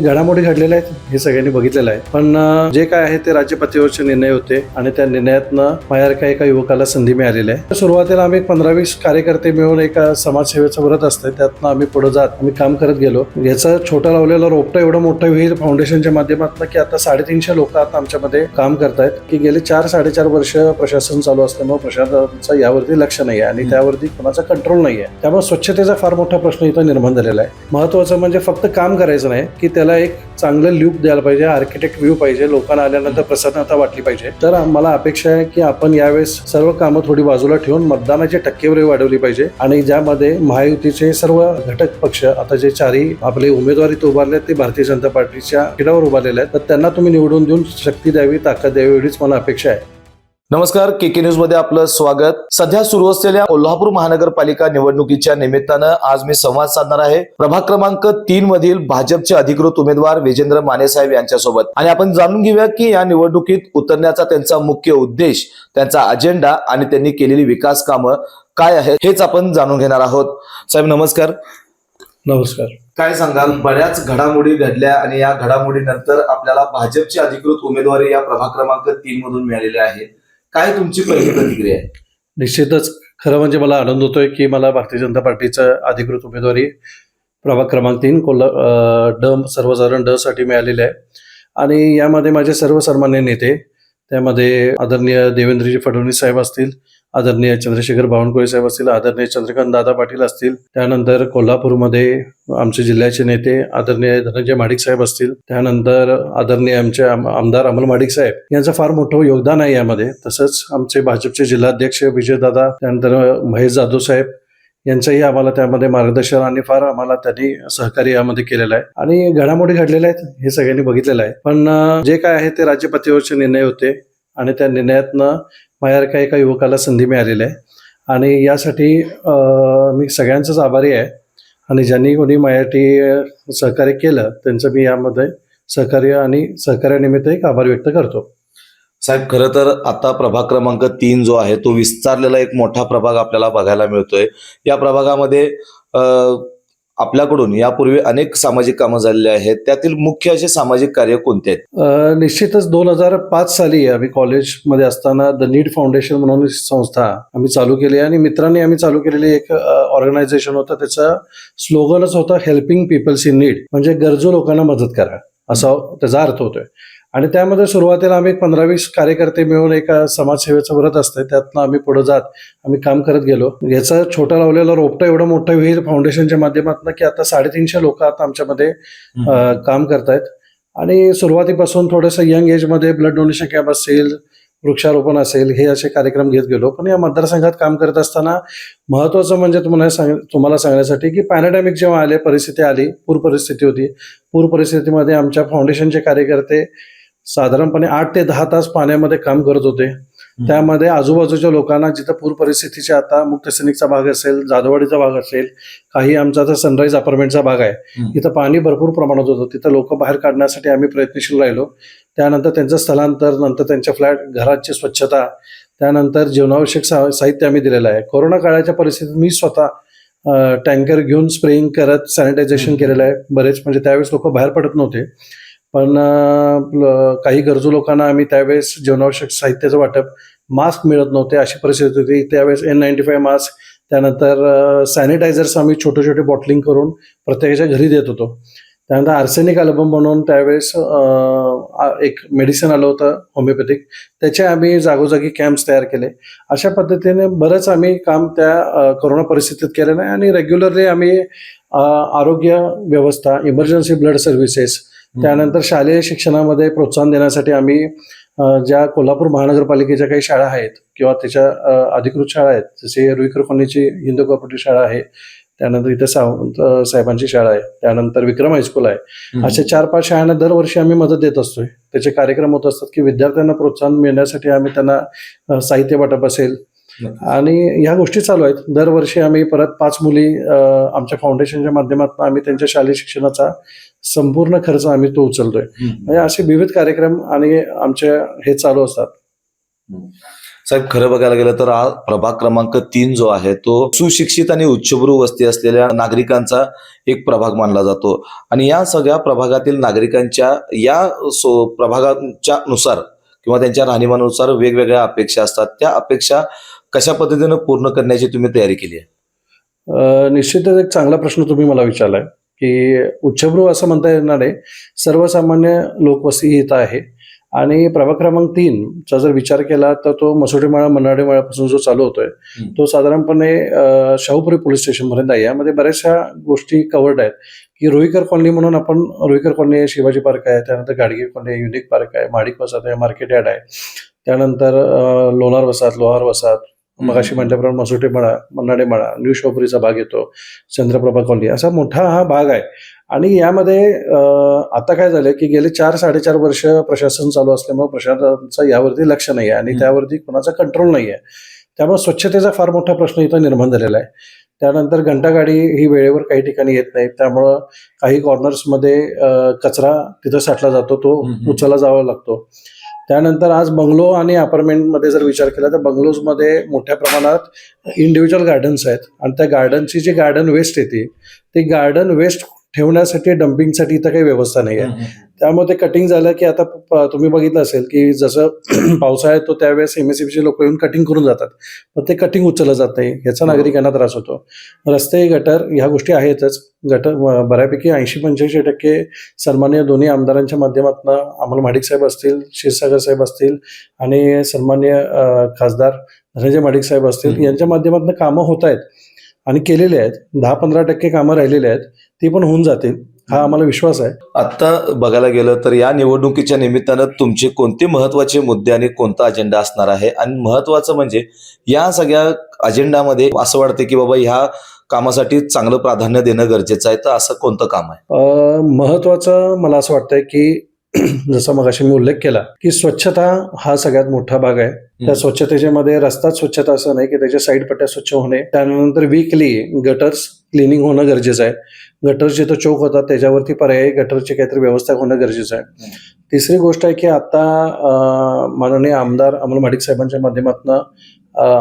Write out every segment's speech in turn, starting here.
घडामोडी घडलेल्या आहेत हे सगळ्यांनी बघितलेलं आहे. पण जे काय आहे ते राज्य पातळीवरचे निर्णय होते आणि त्या निर्णयातनं माझ्यासारख्या एका युवकाला संधी मिळालेली आहे. सुरुवातीला आम्ही 15-20 कार्यकर्ते मिळून एका समाजसेवेचं व्रत असतं, त्यातनं आम्ही पुढे जात आम्ही काम करत गेलो. याचं छोटं लावलेलं रोपटं एवढं मोठं होईल फाउंडेशनच्या माध्यमातून की आता 350 लोक आता आमच्यामध्ये काम करतायत. की गेले 4-4.5 वर्ष प्रशासन चालू असल्यामुळे प्रशासनाचं यावरती लक्ष नाही आहे आणि त्यावरती कोणाचा कंट्रोल नाही आहे. त्यामुळे स्वच्छतेचा फार मोठा प्रश्न इथं निर्माण झालेला आहे. महत्वाचं म्हणजे फक्त काम करायचं नाही की त्याला एक चांगलं लुक द्यायला पाहिजे, आर्किटेक्ट व्ह्यू पाहिजे, लोकांना आल्यानंतर प्रसन्नता वाटली पाहिजे. तर मला अपेक्षा आहे की आपण यावेळेस सर्व कामं थोडी बाजूला ठेवून मतदानाची टक्केवारी वाढवली पाहिजे आणि ज्यामध्ये महायुतीचे सर्व घटक पक्ष आता जे चारही आपले उमेदवारीत उभारले ते भारतीय जनता पार्टीच्या तिकिटावर उभारलेले आहेत, तर त्यांना तुम्ही निवडून देऊन शक्ती द्यावी, ताकद द्यावी एवढीच मला अपेक्षा आहे. नमस्कार, केके न्यूज मध्ये आपलं स्वागत. सध्या सुरू असलेल्या कोल्हापूर महानगरपालिका निवडणुकीच्या निमित्तानं आज मी संवाद साधणार आहे प्रभाग क्रमांक 3 मधील भाजपचे अधिकृत उमेदवार विजेंद्र माने साहेब यांच्यासोबत आणि आपण जाणून घेऊया की या निवडणुकीत उतरण्याचा त्यांचा मुख्य उद्देश, त्यांचा अजेंडा आणि त्यांनी केलेली विकास कामं काय आहेत हेच आपण जाणून घेणार आहोत. साहेब नमस्कार. नमस्कार. काय सांगाल, बऱ्याच घडामोडी घडल्या आणि या घडामोडीनंतर आपल्याला भाजपची अधिकृत उमेदवारी या प्रभाग क्रमांक 3 मधून मिळालेली आहे. काय तुमची पहिली प्रतिक्रिया आहे? निश्चितच खरं म्हणजे मला आनंद होतोय की मला भारतीय जनता पार्टीचं अधिकृत उमेदवारी प्रभाग क्रमांक 3 सर्वसाधारण ड साठी मिळालेली आहे आणि यामध्ये माझे सर्व सन्मान्य नेते, त्यामध्ये आदरणीय देवेंद्रजी फडणवीस साहेब असतील, आदरणीय चंद्रशेखर बावनकुळे साहेब असतील, आदरणीय चंद्रकांत दादा पाटील असतील, त्यानंतर कोल्हापूरमध्ये आमचे जिल्ह्याचे नेते आदरणीय धनंजय महाडिक साहेब असतील, त्यानंतर आदरणीय आमचे आमदार अमल महाडिक साहेब यांचं फार मोठं योगदान आहे यामध्ये. तसंच आमचे भाजपचे जिल्हाध्यक्ष विजयदादा, त्यानंतर महेश जाधव साहेब यांचंही आम्हाला त्यामध्ये मार्गदर्शन आणि फार आम्हाला त्यांनी सहकार्य यामध्ये केलेलं आहे आणि घडामोडी घडलेल्या आहेत हे सगळ्यांनी बघितलेलं आहे. पण जे काय आहे ते राज्य पातळीवरचे निर्णय होते आणि त्या निर्णयातनं माझ्यासारख्या एका युवकाला संधी मिळालेली आहे आणि यासाठी मी सगळ्यांचंच आभारी आहे आणि ज्यांनी कोणी माझ्यासाठी सहकार्य केलं त्यांचं मी यामध्ये सहकार्यानिमित्त एक आभार व्यक्त करतो. साहेब, खरं तर आता प्रभाग क्रमांक 3 जो आहे तो विस्तारलेला एक मोठा प्रभाग आपल्याला बघायला मिळतोय. या प्रभागामध्ये आपल्याकडून यापूर्वी अनेक सामाजिक कामं झालेली आहेत. त्यातील मुख्य असे सामाजिक कार्य कोणते आहेत? निश्चितच 2005 साली आम्ही कॉलेजमध्ये असताना द नीड फाउंडेशन म्हणून संस्था आम्ही चालू केली आणि मित्रांनी आम्ही चालू केलेली एक ऑर्गनायझेशन होतं. त्याचं स्लोगनच होतं हेल्पिंग पीपल्स इन नीड, म्हणजे गरजू लोकांना मदत करा असा त्याचा अर्थ होतोय. आणि त्यामध्ये सुरुवातीला आम्ही 15-20 कार्यकर्ते मिळून एका समाजसेवेचं व्रत असतं, त्यातनं आम्ही पुढे जात आम्ही काम करत गेलो. याचं छोटं लावलेलं रोपटं एवढं मोठं होईल फाउंडेशनच्या माध्यमातून की आता 350 लोक आता आमच्यामध्ये काम करतायत आणि सुरुवातीपासून थोडंसं यंग एजमध्ये ब्लड डोनेशन कॅम्प असेल, वृक्षारोपण असेल, हे असे कार्यक्रम घेत गेलो. पण या मतदारसंघात काम करत असताना महत्वाचं म्हणजे तुम्हाला सांगण्यासाठी की पॅन्डेमिक जेव्हा आले, परिस्थिती आली, पूर परिस्थिती होती. पूर परिस्थितीमध्ये आमच्या फाउंडेशनचे कार्यकर्ते साधारणपणे 8 ते 10 तास पाण्यामध्ये काम करत होते. त्यामध्ये आजूबाजूच्या लोकांना, जिथं पूर परिस्थितीचे आता मुक्तसैनिकचा भाग असेल, जाधववाडीचा भाग असेल, काही आमचा आता सनराईज अपार्टमेंटचा भाग आहे, तिथं पाणी भरपूर प्रमाणात होतं. तिथं लोक बाहेर काढण्यासाठी आम्ही प्रयत्नशील राहिलो. त्यानंतर त्यांचं स्थलांतर, नंतर त्यांच्या घराची स्वच्छता, त्यानंतर जीवनावश्यक साहित्य आम्ही दिलेलं आहे. कोरोना काळाच्या परिस्थितीत मी स्वतः टँकर घेऊन स्प्रेइंग करत सॅनिटायझेशन केलेलं आहे बरेच, म्हणजे त्यावेळेस लोक बाहेर पडत नव्हते. पण काही गरजू लोकांना आम्ही त्यावेळेस जीवनावश्यक साहित्याचं वाटप, मास्क मिळत नव्हते अशी परिस्थिती होती. त्यावेळेस N95 मास्क, त्यानंतर सॅनिटायझर्स आम्ही छोटे छोटे बॉटलिंग करून प्रत्येकाच्या घरी देत होतो. त्यानंतर आर्सेनिक अल्बम म्हणून त्यावेळेस एक मेडिसिन आलं होतं होमिओपॅथिक, त्याचे आम्ही जागोजागी कॅम्प्स तयार केले. अशा पद्धतीने बरंच आम्ही काम त्या कोरोना परिस्थितीत केलं नाही आणि रेग्युलरली आम्ही आरोग्य व्यवस्था, इमर्जन्सी ब्लड सर्व्हिसेस, त्यानंतर शालेय शिक्षणामध्ये प्रोत्साहन देण्यासाठी आम्ही ज्या कोल्हापूर महानगरपालिकेच्या काही शाळा आहेत किंवा त्याच्या अधिकृत शाळा आहेत, जसे रुईकर कॉलनीची हिंदू कॉर्पोरेटिव्ह शाळा आहे, त्यानंतर इथे सावंत साहेबांची शाळा आहे, त्यानंतर विक्रम हायस्कूल आहे, अशा 4-5 शाळांना दरवर्षी आम्ही मदत देत असतोय. त्याचे कार्यक्रम होत असतात की विद्यार्थ्यांना प्रोत्साहन मिळण्यासाठी आम्ही त्यांना साहित्य वाटप असेल आणि ह्या गोष्टी चालू आहेत. दरवर्षी आम्ही परत 5 मुली आमच्या फाउंडेशनच्या माध्यमातून आम्ही त्यांच्या शालेय शिक्षणाचा संपूर्ण खर्च आम्ही तो उचलतोय. म्हणजे असे विविध कार्यक्रम आणि आमचे हे चालू असतात. साहेब, खरं बघायला गेलं तर हा प्रभाग क्रमांक 3 जो आहे तो सुशिक्षित आणि उच्चभ्रू वस्ती असलेल्या नागरिकांचा एक प्रभाग मानला जातो आणि या सगळ्या प्रभागातील नागरिकांच्या या प्रभागाच्या नुसार किंवा त्यांच्या राहणीमानानुसार वेगवेगळ्या अपेक्षा असतात. त्या अपेक्षा कशा पद्धतीने पूर्ण करण्याची तुम्ही तयारी केली आहे? निश्चितच एक चांगला प्रश्न तुम्ही मला विचारलाय की उच्चभ्रू असं म्हणता येणार नाही, सर्वसामान्य लोकवस्ती इथं आहे. आणि प्रभाग क्रमांक 3 चा जर विचार केला तर तो मसोटीमाळा मन्नाडेमाळापासून जो चालू होतोय तो साधारणपणे शाहूपुरी पोलीस स्टेशनपर्यंत आहे. यामध्ये बऱ्याचशा गोष्टी कवर्ड आहेत की रुईकर कॉलनी म्हणून आपण रुईकर कॉलनी आहे, शिवाजी पार्क आहे, त्यानंतर गाडगे कॉलनी आहे, युनिक पार्क आहे, माडिक वसाहत आहे, मार्केट यार्ड आहे, त्यानंतर लोणार वसाहत, लोहार वसाहत, मगाशी म्हटल्याप्रमाणे मसोटीमाळा, मन्नाडेमाळा, न्यू शाहूपुरीचा भाग येतो, चंद्रप्रभा कॉलनी, असा मोठा हा भाग आहे. आणि यामध्ये आता काय झालंय की गेले 4-4.5 वर्ष प्रशासन चालू असल्यामुळे प्रशासनाचं यावरती लक्ष नाही आहे आणि त्यावरती कोणाचा कंट्रोल नाही आहे. त्यामुळे स्वच्छतेचा फार मोठा प्रश्न इथं निर्माण झालेला आहे. त्यानंतर घंटागाडी ही वेळेवर काही ठिकाणी येत नाही, त्यामुळं काही कॉर्नर्समध्ये कचरा तिथं साठला जातो, तो उचलला जावा लागतो. त्यानंतर आज बंगलो आणि अपार्टमेंटमध्ये जर विचार केला तर बंगलोजमध्ये मोठ्या प्रमाणात इंडिव्हिज्युअल गार्डन्स आहेत आणि त्या गार्डनची जी गार्डन वेस्ट येते ते गार्डन वेस्ट ठेवण्यासाठी डम्पिंगसाठी इथं काही व्यवस्था नाही आहे. त्यामुळे ते कटिंग झालं की आता तुम्ही बघितलं असेल की जसं पावसाळा येतो त्यावेळेस MSCBचे लोक येऊन कटिंग करून जातात, पण ते कटिंग उचललं जात नाही, याचा नागरिकांना त्रास होतो. रस्ते, गटर ह्या गोष्टी आहेतच. गटर बऱ्यापैकी 80-85% सन्मान्य दोन्ही आमदारांच्या माध्यमातून अमोल माडिक साहेब असतील, क्षीरसागर साहेब असतील आणि सन्मान्य खासदार धनंजय माडिक साहेब असतील यांच्या माध्यमातून कामं होत आहेत आणि केलेले आहेत. 10-15% कामं राहिलेली आहेत, ती पण होऊन जातील, हा आम्हाला विश्वास आहे. आता बघायला गेलं तर या निवडणुकीच्या निमित्तानं तुमचे कोणते महत्वाचे मुद्दे आणि कोणता अजेंडा असणार आहे? आणि महत्वाचं म्हणजे या सगळ्या अजेंडामध्ये असं वाटतं की बाबा ह्या कामासाठी चांगलं प्राधान्य देणं गरजेचं आहे, तर असं कोणतं काम आहे? महत्वाचं मला असं वाटतंय की जसं मगाशी मी उल्लेख केला की स्वच्छता हा सगळ्यात मोठा भाग आहे. त्या स्वच्छतेच्या मध्ये रस्ताच स्वच्छता असं नाही की त्याच्या साईड पट्ट्या स्वच्छ होणे, त्यानंतर वीकली गटर्स क्लिनिंग होणं गरजेचं आहे. गटर जिथं चौक होतात त्याच्यावरती पर्यायी गटरची काहीतरी व्यवस्था होणं गरजेचं आहे. तिसरी गोष्ट आहे की आता माननीय आमदार अमोल माडिक साहेबांच्या माध्यमातून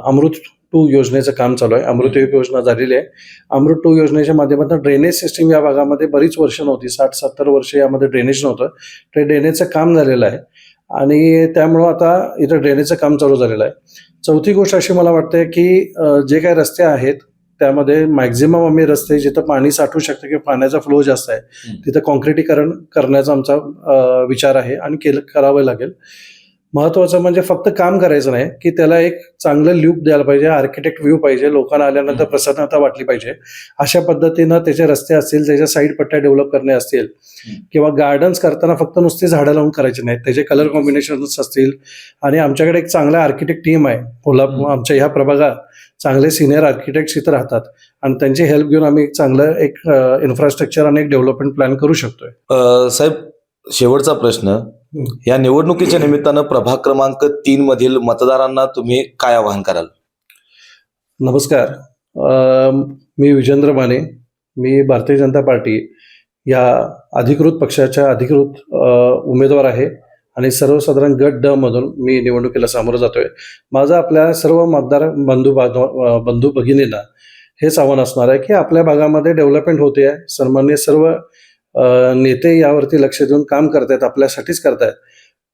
अमृत 2 योजनेचं काम चालू आहे. अमृत 1 योजना झालेली आहे. अमृत 2 योजनेच्या माध्यमातून ड्रेनेज सिस्टीम या भागामध्ये बरीच वर्ष नव्हती, 60-70 वर्ष यामध्ये ड्रेनेज नव्हतं. ते ड्रेनेजचं काम झालेलं आहे आणि त्यामुळं आता इथं ड्रेनेजचं काम चालू झालेलं आहे. चौथी गोष्ट अशी मला वाटते की जे काही रस्ते आहेत त्यामध्ये मॅक्झिमम आम्ही रस्ते जिथं पाणी साठू शकतं किंवा पाण्याचा फ्लो जास्त आहे तिथं कॉन्क्रिटीकरण करण्याचा आमचा विचार आहे आणि करावं लागेल. महत्वाचं म्हणजे फक्त काम करायचं नाही की त्याला एक चांगलं लुक द्यायला पाहिजे, आर्किटेक्ट व्ह्यू पाहिजे, लोकांना आल्यानंतर प्रसन्नता वाटली पाहिजे. अशा पद्धतीनं त्याचे रस्ते असतील, त्याच्या साईड पट्ट्या डेव्हलप करणे असतील किंवा गार्डन्स करताना फक्त नुसती झाडं लावून करायचे नाहीत, त्याचे कलर कॉम्बिनेशन्स असतील. आणि आमच्याकडे एक चांगला आर्किटेक्ट टीम आहे कोल्हापूर, आमच्या ह्या प्रभागात चांगले सिनियर आर्किटेक्ट्स इथं राहतात आणि त्यांची हेल्प घेऊन आम्ही चांगलं एक इन्फ्रास्ट्रक्चर आणि एक डेव्हलपमेंट प्लॅन करू शकतोय. साहेब, शेवटचा प्रश्न, या निवडणुकीच्या निमित्तानं प्रभाग क्रमांक 3 मधील मतदारांना तुम्ही काय आवाहन कराल? नमस्कार, मी विजेंद्र माने, मी भारतीय जनता पार्टी या अधिकृत पक्षाच्या अधिकृत उमेदवार आहे आणि सर्वसाधारण गट ड मधून मी निवडणुकीला सामोरं जातोय. माझं आपल्या सर्व मतदार बंधू भगिनींना हेच आव्हान असणार आहे की आपल्या भागामध्ये डेव्हलपमेंट होते आहे. सन्मान्य सर्व नेते यावरती लक्ष देऊन काम करतायत, आपल्यासाठीच करतायत,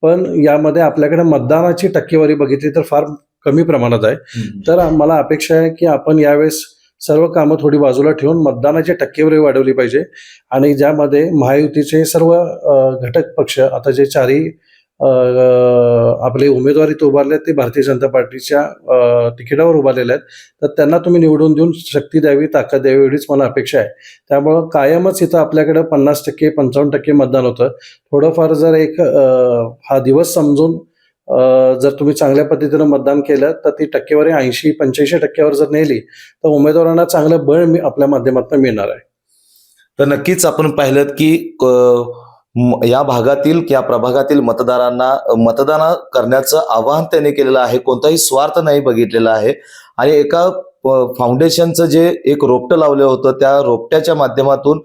पण यामध्ये आपल्याकडे मतदानाची टक्केवारी बघितली तर फार कमी प्रमाणात आहे. तर मला अपेक्षा आहे की आपण यावेळेस सर्व कामं थोडी बाजूला ठेवून मतदानाची टक्केवारी वाढवली पाहिजे आणि ज्यामध्ये महायुतीचे सर्व घटक पक्ष आता जे 4ही आपले उमेदवारीत उभारले ते भारतीय जनता पार्टीच्या तिकिटावर उभारलेले आहेत, तर त्यांना तुम्ही निवडून देऊन शक्ती द्यावी, ताकद द्यावी एवढीच मला अपेक्षा आहे. त्यामुळं कायमच इथं आपल्याकडं 50%, 55% मतदान होतं. थोडंफार जर एक हा दिवस समजून जर तुम्ही चांगल्या पद्धतीनं मतदान केलं तर ती टक्केवारी 80-85% जर नेली तर उमेदवारांना चांगलं बळ आपल्या माध्यमातून मिळणार आहे. तर नक्कीच आपण पाहिलं की या भागातील या प्रभागातील मतदारांना मतदान करण्याचं आवाहन त्यांनी केलेलं आहे. कोणताही स्वार्थ नाही बघितलेला आहे आणि एका फाउंडेशनचं जे एक रोपटं लावलं होतं त्या रोपट्याच्या माध्यमातून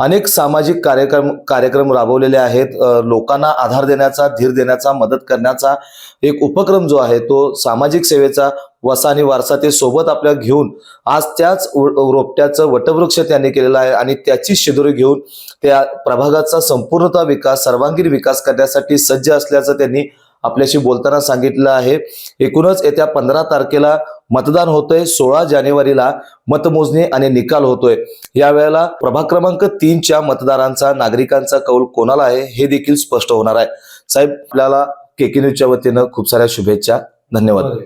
अनेक सामाजिक कार्यक्रम राबवलेले आहेत. लोकांना आधार देण्याचा, धीर देण्याचा, मदत करण्याचा एक उपक्रम जो आहे तो सामाजिक सेवेचा वसा आणि वारसा ते सोबत आपल्या घेऊन आज त्याच रोपट्याचं वटवृक्ष त्यांनी केलेला आहे आणि त्याची शिदोरी घेऊन त्या प्रभागाचा संपूर्णतः विकास, सर्वांगीण विकास करण्यासाठी सज्ज असल्याचं त्यांनी आपल्याशी बोलताना सांगितलं आहे. एकूणच येत्या 15 तारखेला मतदान होतंय, 16 जानेवारीला मतमोजणी आणि निकाल होतोय. यावेळेला प्रभाग क्रमांक 3च्या मतदारांचा, नागरिकांचा कौल कोणाला आहे हे देखील स्पष्ट होणार आहे. साहेब, आपल्याला केके न्यूजच्या वतीनं खूप साऱ्या शुभेच्छा. धन्यवाद.